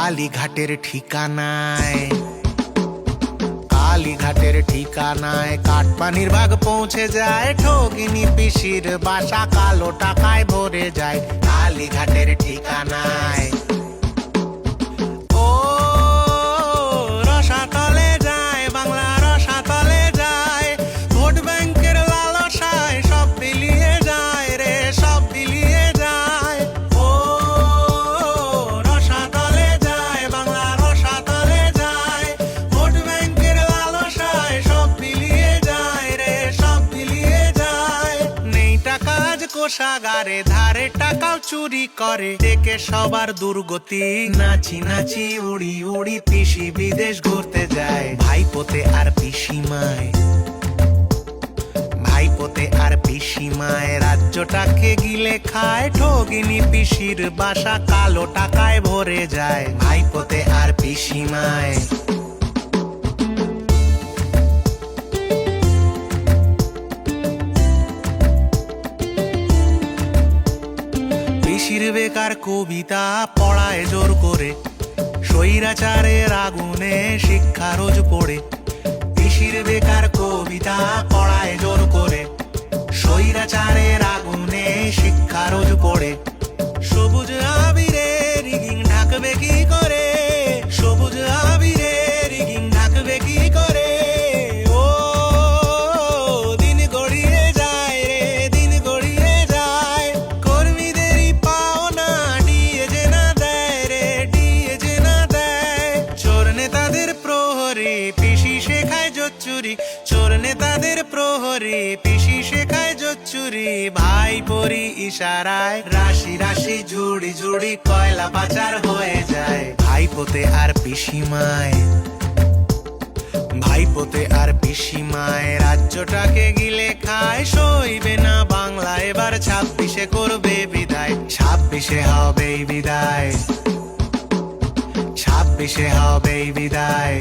কালীঘাটের ঠিকানায় কাটপানির ভাগ পৌঁছে যায়, ঠকিনি পিসির বাসা কালো টাকায় ভরে যায়। কালীঘাটের ঠিকানায় ও রসাতলে যায়, বাংলা রসাতলে যায়। ভোট ব্যাংকের লালসায় সব বিলিয়ে যায় রে, সব বিলিয়ে যায়। ও রসাতলে যায়, বাংলা রসাতলে যায়। ভোট ব্যাংকের লালসায় সব বিলিয়ে যায় রে, সব বিলিয়ে যায়। নেই টাকা আজ কোষাগারে, ধারে টাকাও চুরি করে, দেখে সবার দুর্গতি। নাচি নাচি উড়ি উড়ি পিসি বিদেশ ঘুরতে যায়। ভাইপোতে আর পিসিমায় রাজ্যটাকে গিলে খায়, ঠগিনি পিসির বাসা কালো টাকায় ভরে যায়। ভাইপোতে আর পিসিমায় পিসির বেকার কবিতা পড়ায় জোর করে, স্বৈরাচারের আগুনে শিক্ষা রোজ পড়ে। পিসির বেকার কবিতা পড়ায় জোর করে, স্বৈরাচারের আগুনে শিক্ষা রোজ পড়ে। সবুজ আবিরে রিগিং ঢাকবে কি করে, সবুজ আবিরে রিগিং ঢাকবে কি করে। ও দিন গড়িয়ে যায় রে, দিন গড়িয়ে যায়। কর্মীদেরই পাওনা ডিএ যে না দেয় রে, ডিএ যে না দেয়। চোর নেতাদের প্রহরী পিসি শেখায় জোচ্চুরি, চোর নেতাদের প্রহরী পিসি শেখায় জোচ্চুরি। ভাই পরি ইশারায় রাশি রাশি জুড়ি জুড়ি কয়লা পাচার হয়ে যায়। ভাইপোতে আর পিসিমায় রাজ্যটাকে গিলে খায়। সইবে না বাংলা এবার, 26-এ করবে বিদায়। 26-এ হবে বিদায়, 26-এ হবে বিদায়।